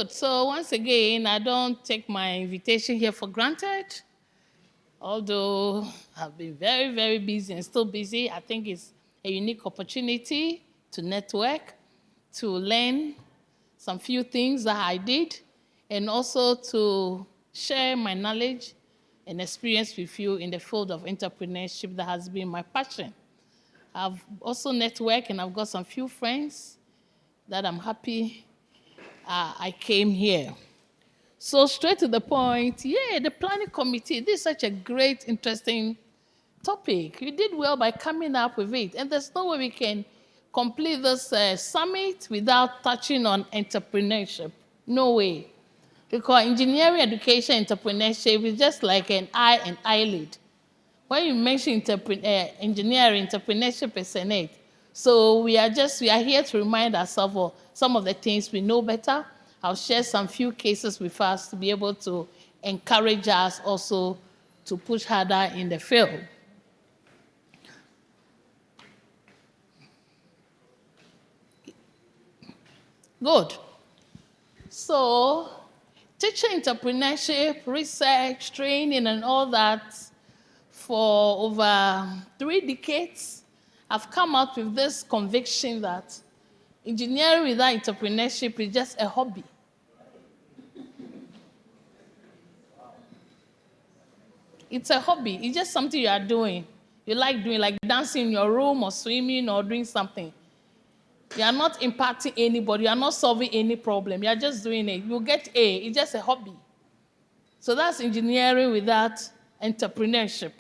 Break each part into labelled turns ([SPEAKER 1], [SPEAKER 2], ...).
[SPEAKER 1] Good. So once again, I don't take my invitation here for granted. Although I've been very, very busy and still busy, I think it's a unique opportunity to network, to learn some few things that I did, and also to share my knowledge and experience with you in the field of entrepreneurship that has been my passion. I've also networked and I've got some few friends that I'm happy I came here. So straight to the point, the planning committee, this is such a great, interesting topic. You did well by coming up with it. And there's no way we can complete this summit without touching on entrepreneurship. No way. Because engineering, education, entrepreneurship is just like an eye and eyelid. When you mention engineering, entrepreneurship is in it. So we are here to remind ourselves of some of the things we know better. I'll share some few cases with us to be able to encourage us also to push harder in the field. Good. So teaching entrepreneurship, research, training, and all that for over 3 decades, I've come out with this conviction that engineering without entrepreneurship is just a hobby. It's a hobby. It's just something you are doing. You like doing, like dancing in your room or swimming or doing something. You are not impacting anybody. You are not solving any problem. You are just doing it. You get A. It's just a hobby. So that's engineering without entrepreneurship.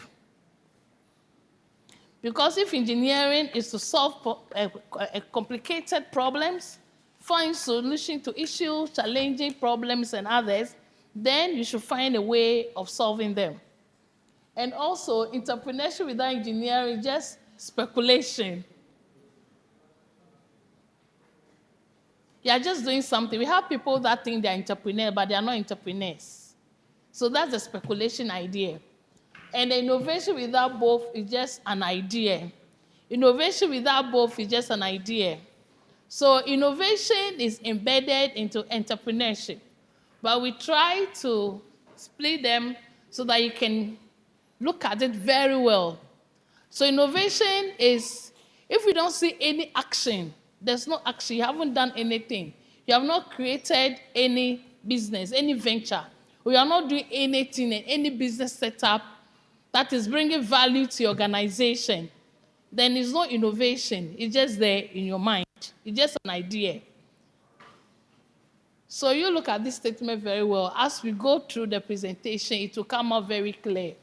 [SPEAKER 1] Because if engineering is to solve complicated problems, find solutions to issues, challenging problems and others, then you should find a way of solving them. And also, entrepreneurship without engineering is just speculation. You are just doing something. We have people that think they're entrepreneurs, but they are not entrepreneurs. So that's the speculation idea. And the innovation without both is just an idea. Innovation without both is just an idea. So innovation is embedded into entrepreneurship. But we try to split them so that you can look at it very well. So innovation is, if we don't see any action, there's no action, you haven't done anything. You have not created any business, any venture. Or you are not doing anything in any business setup that is bringing value to your organization, then it's not innovation. It's just there in your mind. It's just an idea. So you look at this statement very well. As we go through the presentation, it will come out very clear.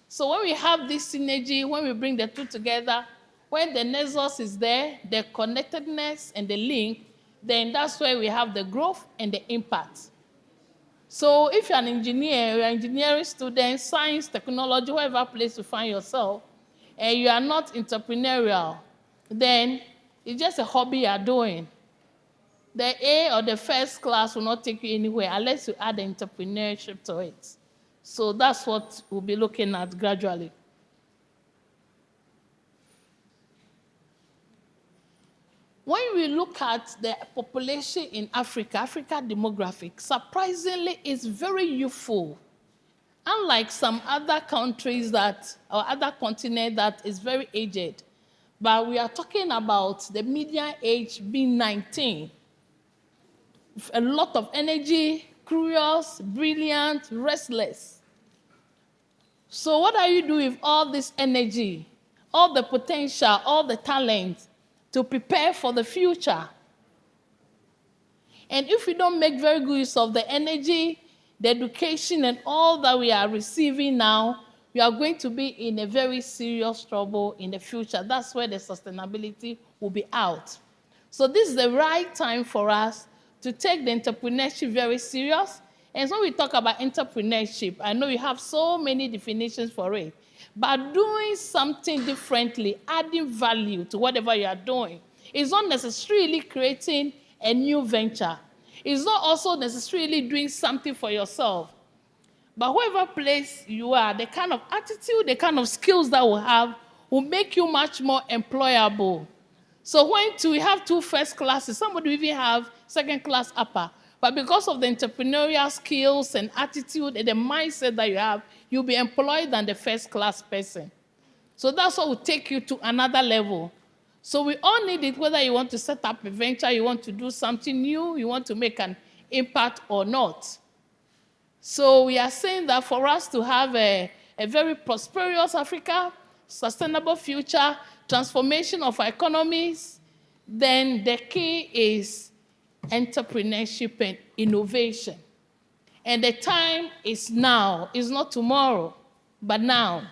[SPEAKER 1] So when we have this synergy, when we bring the two together, when the nexus is there, the connectedness and the link, then that's where we have the growth and the impact. So if you're an engineer, you're an engineering student, science, technology, whatever place you find yourself, and you are not entrepreneurial, then it's just a hobby you're doing. The A or the first class will not take you anywhere unless you add entrepreneurship to it. So that's what we'll be looking at gradually. When we look at the population in Africa, Africa demographic, surprisingly, it's very youthful. Unlike some other countries or other continents that is very aged. But we are talking about the median age being 19. A lot of energy, curious, brilliant, restless. So what are you doing with all this energy, all the potential, all the talent, to prepare for the future? And if we don't make very good use of the energy, the education, and all that we are receiving now, we are going to be in a very serious trouble in the future. That's where the sustainability will be out. So this is the right time for us to take the entrepreneurship very serious. And when we talk about entrepreneurship, I know you have so many definitions for it. But doing something differently, adding value to whatever you are doing, is not necessarily creating a new venture. It's not also necessarily doing something for yourself. But whatever place you are, the kind of attitude, the kind of skills that we have will make you much more employable. So when we have 2 first classes, somebody will even have 2nd class upper. But because of the entrepreneurial skills and attitude and the mindset that you have, you'll be employed than the first-class person. So that's what will take you to another level. So we all need it, whether you want to set up a venture, you want to do something new, you want to make an impact or not. So we are saying that for us to have a very prosperous Africa, sustainable future, transformation of our economies, then the key is entrepreneurship and innovation. And the time is now. It's not tomorrow, but now.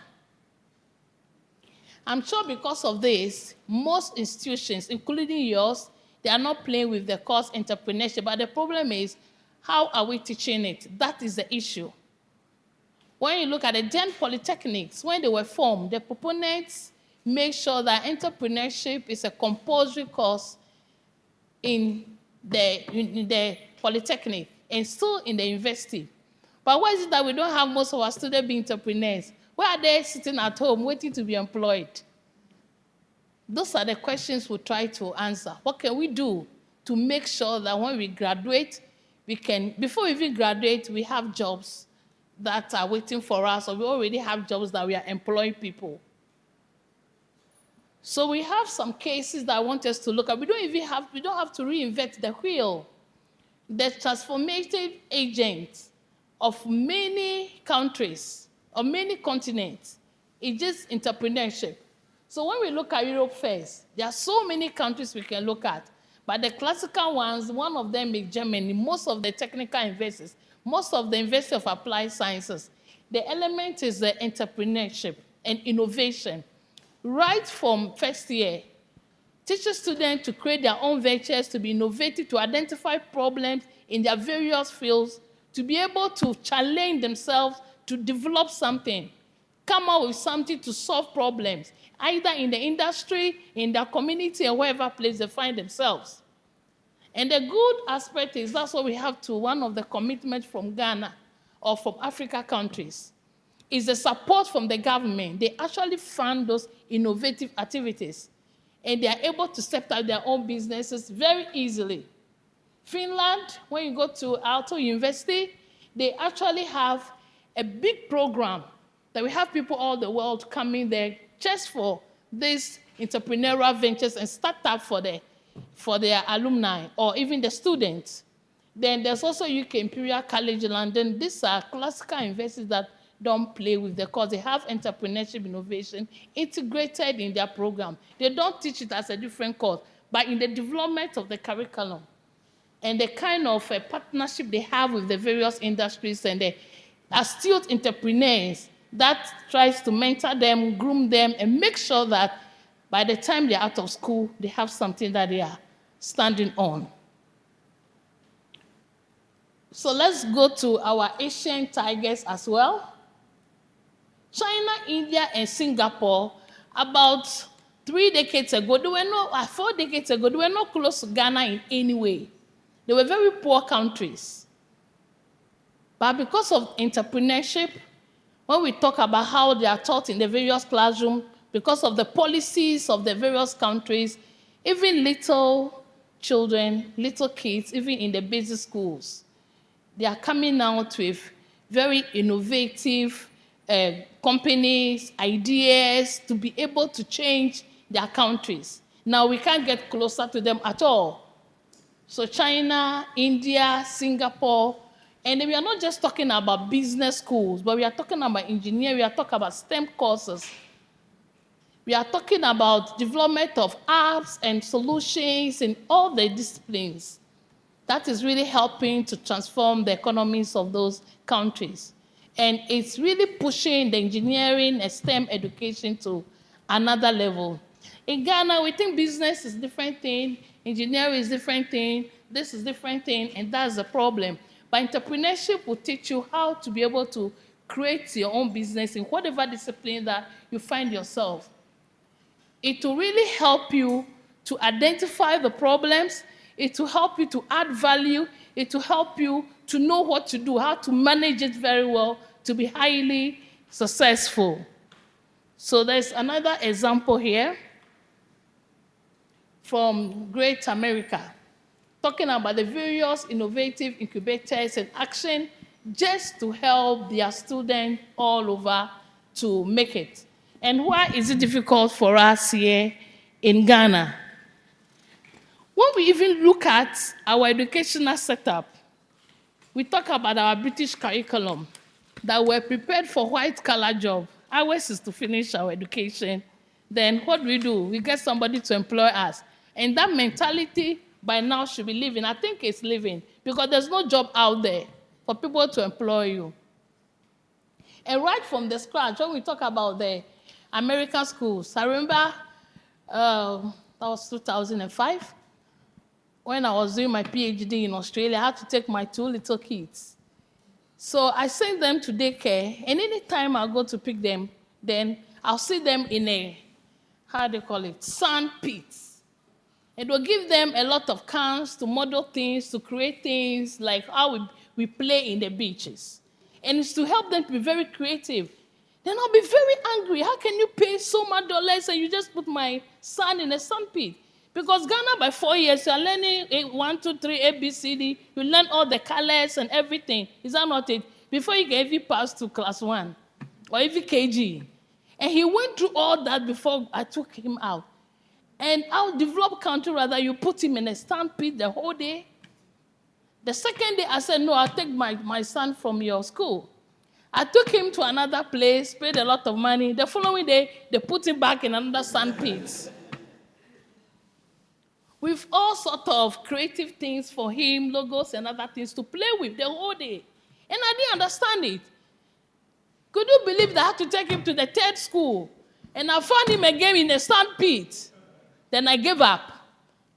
[SPEAKER 1] I'm sure because of this, most institutions, including yours, they are not playing with the course entrepreneurship. But the problem is, how are we teaching it? That is the issue. When you look at the Gen Polytechnics, when they were formed, the proponents make sure that entrepreneurship is a compulsory course in the Polytechnic and still in the university. But why is it that we don't have most of our students being entrepreneurs? Why are they sitting at home waiting to be employed? Those are the questions we try to answer. What can we do to make sure that when we graduate, before we even graduate, we have jobs that are waiting for us, or we already have jobs that we are employing people? So we have some cases that I want us to look at. We don't have to reinvent the wheel. The transformative agent of many countries, or many continents, is just entrepreneurship. So when we look at Europe first, there are so many countries we can look at. But the classical ones, one of them is Germany. Most of the technical investors, most of the investors of applied sciences, the element is the entrepreneurship and innovation. Right from first year, teaches students to create their own ventures, to be innovative, to identify problems in their various fields, to be able to challenge themselves, to develop something, come up with something to solve problems, either in the industry, in their community, or wherever place they find themselves. And the good aspect is that's what we have to one of the commitments from Ghana or from Africa countries, is the support from the government. They actually fund those innovative activities, and they are able to set up their own businesses very easily. Finland, when you go to Aalto University, they actually have a big program that we have people all the world coming there just for these entrepreneurial ventures and startup for their alumni or even the students. Then there's also UK Imperial College London. These are classical universities that don't play with the course. They have entrepreneurship innovation integrated in their program. They don't teach it as a different course, but in the development of the curriculum and the kind of partnership they have with the various industries and the astute entrepreneurs that tries to mentor them, groom them, and make sure that by the time they're out of school, they have something that they are standing on. So let's go to our Asian tigers as well. China, India, and Singapore, about 4 decades ago, they were not close to Ghana in any way. They were very poor countries. But because of entrepreneurship, when we talk about how they are taught in the various classrooms, because of the policies of the various countries, even little children, little kids, even in the basic schools, they are coming out with very innovative companies, ideas to be able to change their countries. Now we can't get closer to them at all. So China, India, Singapore, and we are not just talking about business schools, but we are talking about engineering, we are talking about STEM courses. We are talking about development of apps and solutions in all the disciplines. That is really helping to transform the economies of those countries. And it's really pushing the engineering and STEM education to another level. In Ghana, we think business is a different thing, engineering is a different thing, this is a different thing, and that's the problem. But entrepreneurship will teach you how to be able to create your own business in whatever discipline that you find yourself. It will really help you to identify the problems. It will help you to add value. It will help you to know what to do, how to manage it very well, to be highly successful. So there's another example here from Great America. talking about the various innovative incubators in action just to help their students all over to make it. And why is it difficult for us here in Ghana? When we even look at our educational setup, we talk about our British curriculum, that we're prepared for white-collar job. Ours is to finish our education. Then what do? We get somebody to employ us. And that mentality by now should be leaving. I think it's leaving because there's no job out there for people to employ you. And right from the scratch, when we talk about the American schools, I remember that was 2005. When I was doing my PhD in Australia, I had to take my 2 little kids. So I sent them to daycare, and anytime I go to pick them, then I'll see them in a, how do you call it, sand pits. It will give them a lot of cans to model things, to create things like how we play in the beaches. And it's to help them to be very creative. Then I'll be very angry. How can you pay so much dollars and you just put my son in a sand pit? Because Ghana, by 4 years, you're learning 1, 2, 3, A, B, C, D. You learn all the colors and everything. Is that not it? Before you can even pass to class 1 or even KG. And he went through all that before I took him out. And our developed country, rather, you put him in a sand pit the whole day. The second day, I said, no, I'll take my son from your school. I took him to another place, paid a lot of money. The following day, they put him back in another sand pit. With all sorts of creative things for him, logos and other things to play with the whole day. And I didn't understand it. Could you believe that I had to take him to the 3rd school? And I found him again in a sand pit. Then I gave up.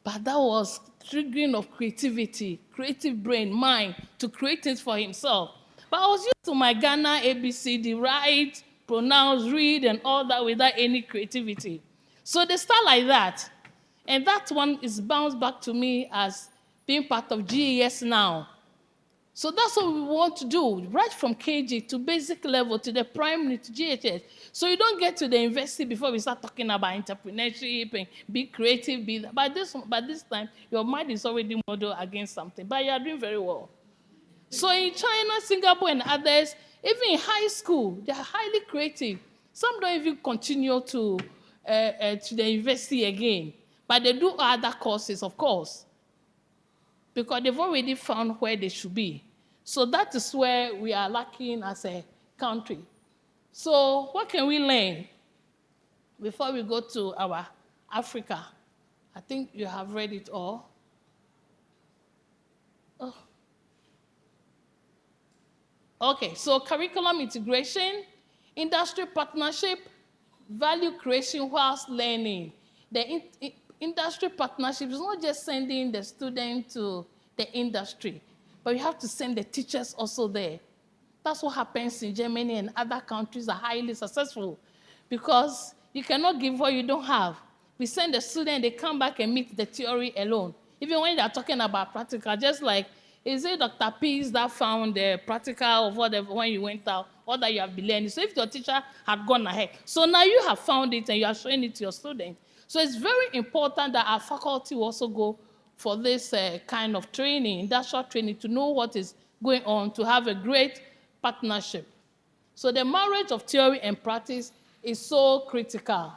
[SPEAKER 1] But that was triggering of creativity, creative brain, mind, to create things for himself. But I was used to my Ghana ABCD, write, pronounce, read, and all that without any creativity. So they start like that. And that one is bounced back to me as being part of GES now. So that's what we want to do, right from KG to basic level to the primary to GHS. So you don't get to the university before we start talking about entrepreneurship and be creative. By this time, your mind is already modeled against something, but you are doing very well. So in China, Singapore, and others, even in high school, they are highly creative. Some don't even continue to the university again, but they do other courses, of course, because they've already found where they should be. So that is where we are lacking as a country. So what can we learn before we go to our Africa? I think you have read it all. Oh. Okay, so curriculum integration, industry partnership, value creation whilst learning. The industry partnership is not just sending the student to the industry, but you have to send the teachers also there. That's what happens in Germany and other countries are highly successful because you cannot give what you don't have. We send the student, they come back and meet the theory alone. Even when they're talking about practical, just like, is it Dr. Pease that found the practical of whatever when you went out, or that you have been learning? So if your teacher had gone ahead, so now you have found it and you are showing it to your student. So it's very important that our faculty also go for this kind of training, industrial training, to know what is going on, to have a great partnership. So the marriage of theory and practice is so critical.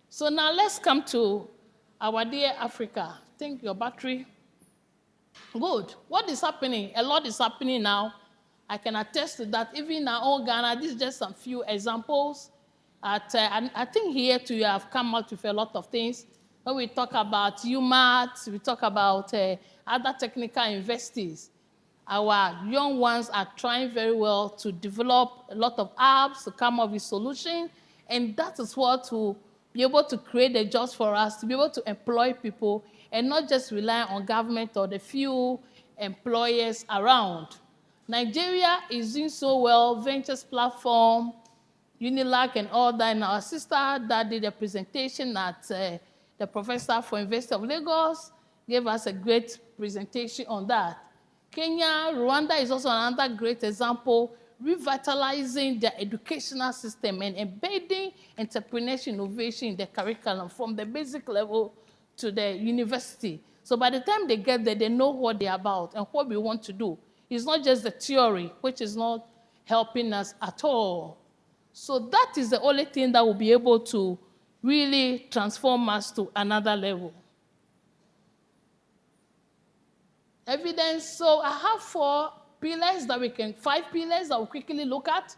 [SPEAKER 1] So now let's come to our dear Africa. I think your battery. Good. What is happening? A lot is happening now. I can attest to that. Even in our own Ghana, this is just some few examples. And I think here too you have come out with a lot of things. When we talk about UMAT, we talk about other technical universities. Our young ones are trying very well to develop a lot of apps, to come up with solutions, and that is what will be able to create the jobs for us, to be able to employ people and not just rely on government or the few employers around. Nigeria is doing so well, Ventures Platform, UNILAC and all that, and our sister that did a presentation at the professor for University of Lagos gave us a great presentation on that. Kenya, Rwanda is also another great example, revitalizing their educational system and embedding entrepreneurship innovation in the curriculum from the basic level to the university. So by the time they get there, they know what they're about and what we want to do. It's not just the theory, which is not helping us at all. So that is the only thing that will be able to really transform us to another level. Evidence, so I have 5 pillars that we will quickly look at.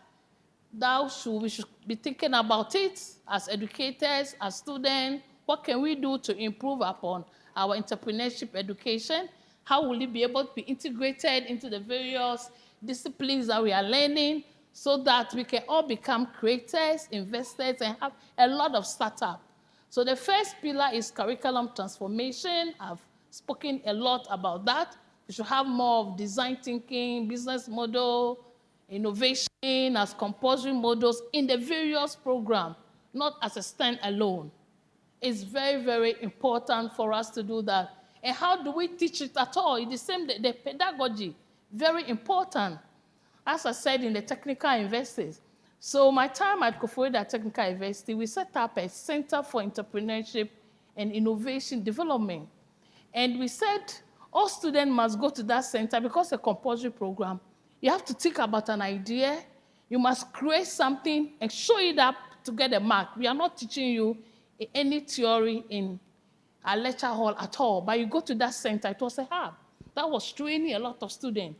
[SPEAKER 1] We should be thinking about it as educators, as students. What can we do to improve upon our entrepreneurship education? How will it be able to be integrated into the various disciplines that we are learning so that we can all become creators, investors, and have a lot of startups? So the first pillar is curriculum transformation. I've spoken a lot about that. We should have more of design thinking, business model, innovation as compulsory models in the various programs, not as a standalone. It's very, very important for us to do that. And how do we teach it at all? It's the same, the pedagogy, very important. As I said in the technical universities. So my time at Koforidua Technical University, we set up a Center for Entrepreneurship and Innovation Development. And we said all students must go to that center because it's a compulsory program. You have to think about an idea. You must create something and show it up to get a mark. We are not teaching you any theory in a lecture hall at all, but you go to that center, it was a hub. That was training a lot of students.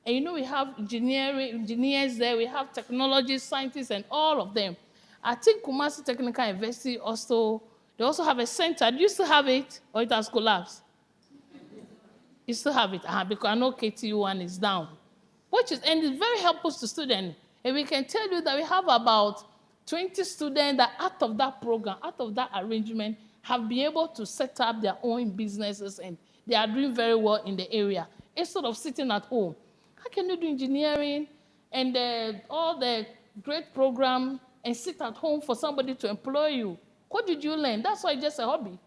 [SPEAKER 1] And you know, we have engineers there, we have technology scientists, and all of them. I think Kumasi Technical University also, they also have a center. Do you still have it, or it has collapsed? You still have it, because I know KTU1 is down. And it's very helpful to students. And we can tell you that we have about 20 students that out of that program, out of that arrangement, have been able to set up their own businesses, and they are doing very well in the area, instead of sitting at home. How can you do engineering and all the great program and sit at home for somebody to employ you? What did you learn? That's why it's just a hobby.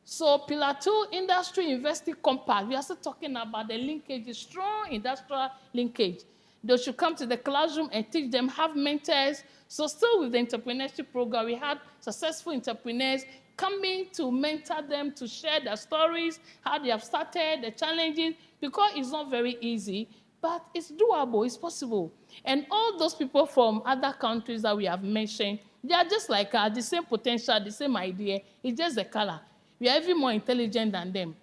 [SPEAKER 1] So Pillar 2, Industry University Compact. We are still talking about the linkage, strong industrial linkage. They should come to the classroom and teach them, have mentors. So still with the entrepreneurship program, we had successful entrepreneurs coming to mentor them, to share their stories, how they have started, the challenges, because it's not very easy, but it's doable, it's possible. And all those people from other countries that we have mentioned, they are just like us, the same potential, the same idea, it's just the color. We are even more intelligent than them.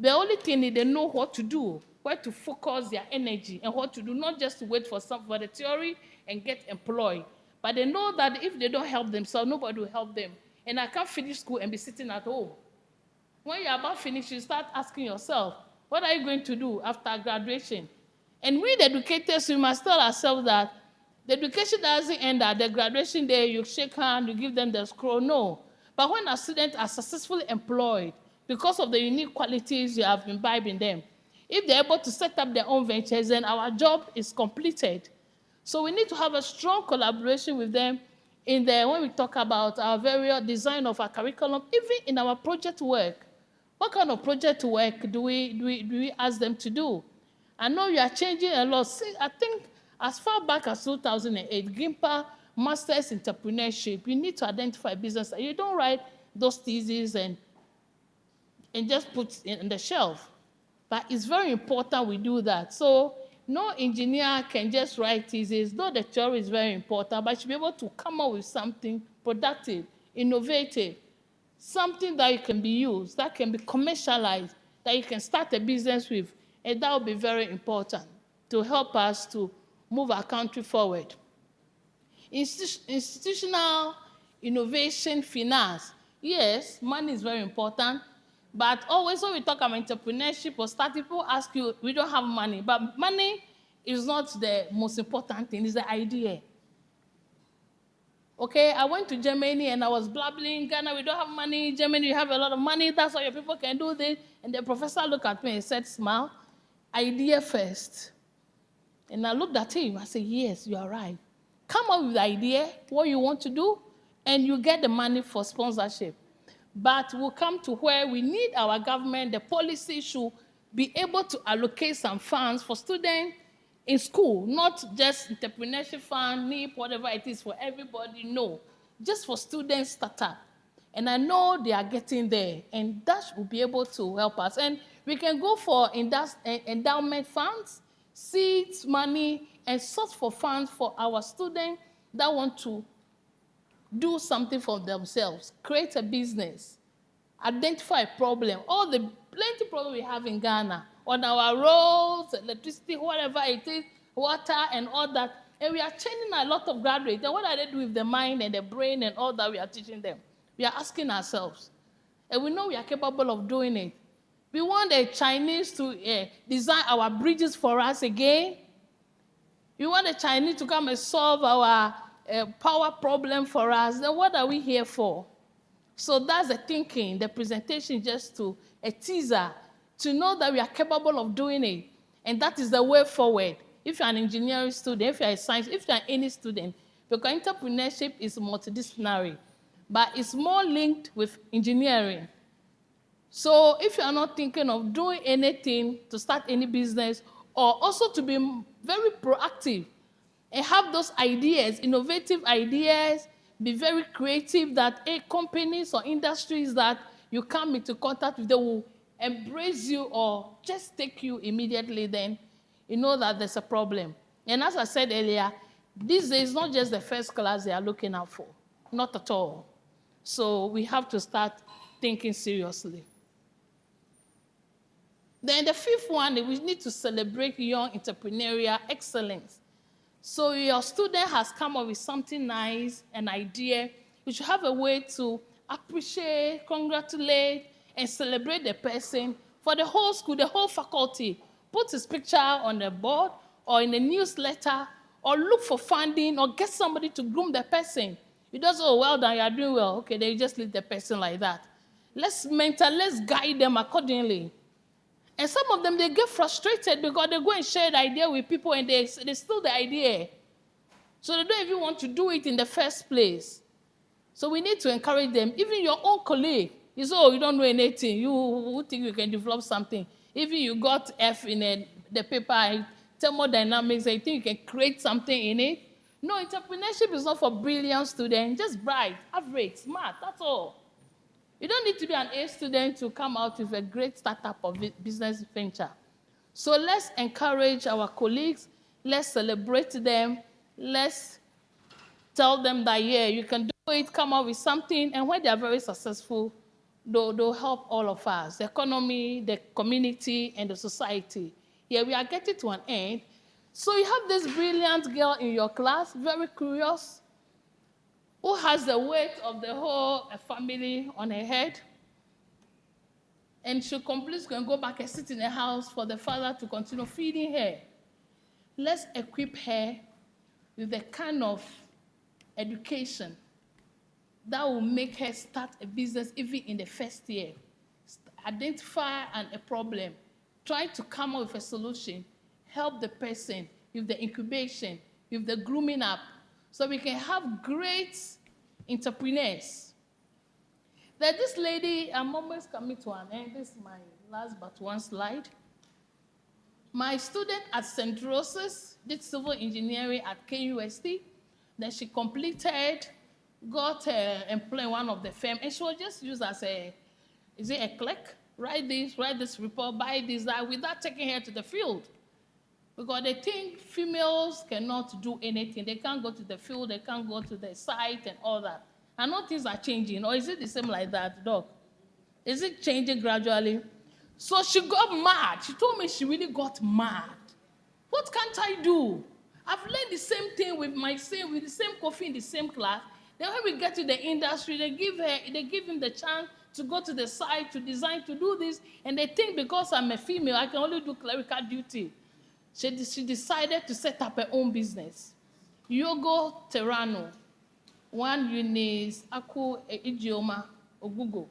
[SPEAKER 1] The only thing is they know what to do, where to focus their energy, and what to do, not just to wait for the theory and get employed. But they know that if they don't help themselves, nobody will help them. And I can't finish school and be sitting at home. When you're about finished, you start asking yourself, what are you going to do after graduation? And we, the educators, we must tell ourselves that the education doesn't end at the graduation day, you shake hands, you give them the scroll, no. But when our students are successfully employed, because of the unique qualities you have imbibed in them, if they're able to set up their own ventures, then our job is completed. So we need to have a strong collaboration with them when we talk about our various design of our curriculum, even in our project work. What kind of project work do we ask them to do? I know you are changing a lot. See, I think as far back as 2008, GIMPA Masters Entrepreneurship, you need to identify a business. You don't write those theses and just put it in the shelf. But it's very important we do that. So no engineer can just write theses, though the theory is very important, but you should be able to come up with something productive, innovative, something that can be used, that can be commercialized, that you can start a business with. And that will be very important to help us to move our country forward. Institutional innovation finance. Yes, money is very important, but always when we talk about entrepreneurship or start, people ask you, we don't have money. But money is not the most important thing, it's the idea. Okay, I went to Germany and I was blabbling, Ghana, we don't have money, Germany, you have a lot of money, that's why your people can do this. And the professor looked at me and said, smile, idea first. And I looked at him, I said, yes, you are right. Come up with the idea, what you want to do, and you get the money for sponsorship. But we'll come to where we need our government, the policy should be able to allocate some funds for students in school, not just entrepreneurship fund, NIP, whatever it is for everybody, no. Just for students startup. And I know they are getting there, and that will be able to help us. And we can go for endowment funds, seeds, money, and source for funds for our students that want to do something for themselves, create a business, identify a problem. All the plenty problems we have in Ghana, on our roads, electricity, whatever it is, water and all that. And we are training a lot of graduates. Then what are they doing with the mind and the brain and all that we are teaching them? We are asking ourselves. And we know we are capable of doing it. We want the Chinese to design our bridges for us again. We want the Chinese to come and solve our power problem for us. Then what are we here for? So that's the thinking, the presentation, just to a teaser, to know that we are capable of doing it. And that is the way forward. If you're an engineering student, if you're a science, if you're any student, because entrepreneurship is multidisciplinary, but it's more linked with engineering. So if you are not thinking of doing anything to start any business, or also to be very proactive and have those ideas, innovative ideas, be very creative, that companies or industries that you come into contact with, they will embrace you or just take you immediately, then you know that there's a problem. And as I said earlier, these days, not just the first class they are looking out for, not at all. So we have to start thinking seriously. Then the fifth one, we need to celebrate young entrepreneurial excellence. So your student has come up with something nice, an idea. You should have a way to appreciate, congratulate, and celebrate the person for the whole school, the whole faculty. Put his picture on the board or in a newsletter, or look for funding, or get somebody to groom the person. You don't say, oh, well done, you are doing well. Okay, then you just leave the person like that. Let's mentor, let's guide them accordingly. And some of them, they get frustrated because they go and share the idea with people and they steal the idea. So they don't even want to do it in the first place. So we need to encourage them. Even your own colleague, you say, oh, you don't know anything. You think you can develop something. Even you got F in the paper, thermodynamics, and you think you can create something in it. No, entrepreneurship is not for brilliant students, just bright, average, smart, that's all. You don't need to be an A student to come out with a great startup or business venture. So let's encourage our colleagues. Let's celebrate them. Let's tell them that, yeah, you can do it, come up with something. And when they are very successful, they'll help all of us, the economy, the community, and the society. Yeah, we are getting to an end. So you have this brilliant girl in your class, very curious, who has the weight of the whole family on her head. And she completely can go back and sit in the house for the father to continue feeding her. Let's equip her with the kind of education that will make her start a business even in the first year. Identify a problem, try to come up with a solution, help the person with the incubation, with the grooming up, so we can have great entrepreneurs. There's this lady, I'm almost coming to an end. This is my last but one slide. My student at St. Rose's did civil engineering at KUST. Then she completed, got employed in one of the firms, and she was just used as a clerk? Write this report, buy this, that, without taking her to the field. Because they think females cannot do anything. They can't go to the field, they can't go to the site and all that. I know things are changing, or is it the same like that, Doc? Is it changing gradually? So she got mad. She told me she really got mad. What can't I do? I've learned the same thing with the same coffee in the same class. Then when we get to the industry, they give him the chance to go to the site, to design, to do this, and they think because I'm a female, I can only do clerical duty. She decided to set up her own business. Yogo Terrano, one Eunice Aku Ijeoma Ogugo.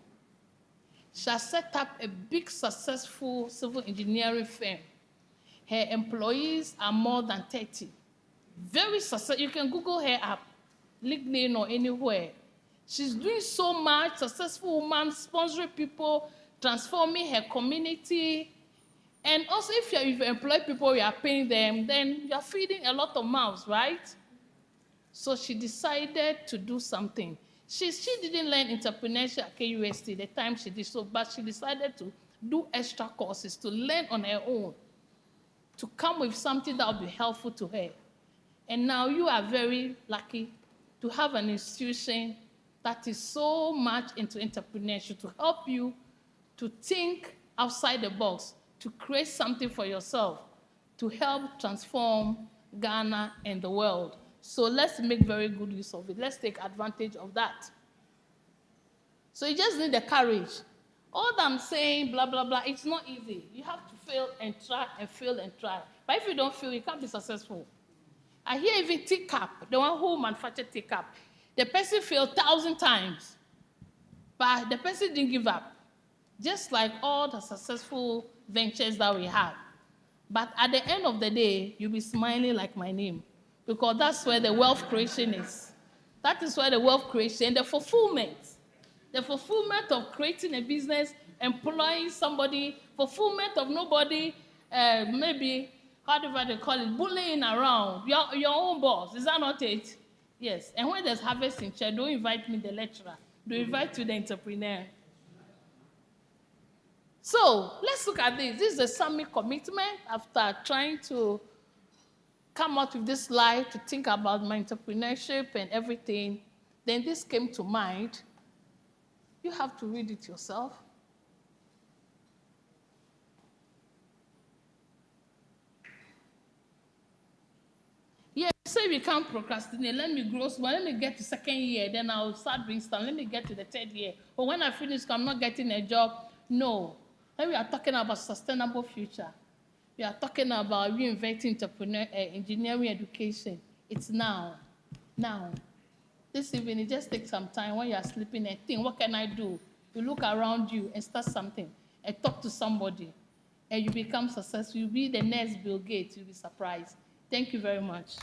[SPEAKER 1] She has set up a big, successful civil engineering firm. Her employees are more than 30. Very successful. You can Google her up, LinkedIn or anywhere. She's doing so much, successful woman, sponsoring people, transforming her community. And also, if you employ people, you are paying them, then you are feeding a lot of mouths, right? So she decided to do something. She didn't learn entrepreneurship at KUST the time she did so, but she decided to do extra courses to learn on her own, to come with something that would be helpful to her. And now you are very lucky to have an institution that is so much into entrepreneurship to help you to think outside the box, to create something for yourself, to help transform Ghana and the world. So let's make very good use of it. Let's take advantage of that. So you just need the courage. All that I'm saying, blah, blah, blah, it's not easy. You have to fail and try and fail and try. But if you don't fail, you can't be successful. I hear even teacup, the one who manufactured teacup. The person failed 1,000 times, but the person didn't give up. Just like all the successful ventures that we have. But at the end of the day, you'll be smiling like my name, because that's where the wealth creation is. That is where the wealth creation, the fulfillment of creating a business, employing somebody, fulfillment of nobody, maybe, however they call it, bullying around, your own boss. Is that not it? Yes. And when there's harvest in church, don't invite me, the lecturer. Don't invite you, the entrepreneur. So let's look at this. This is a summit commitment after trying to come out with this slide to think about my entrepreneurship and everything. Then this came to mind. You have to read it yourself. Yeah, say we can't procrastinate. Let me grow small. Let me get to second year, then I'll start brainstorming. Let me get to the third year. But when I finish, I'm not getting a job. No. When we are talking about sustainable future, we are talking about reinventing engineering education. It's now. Now. This evening, it just takes some time when you are sleeping and think, what can I do? You look around you and start something and talk to somebody, and you become successful. You'll be the next Bill Gates. You'll be surprised. Thank you very much.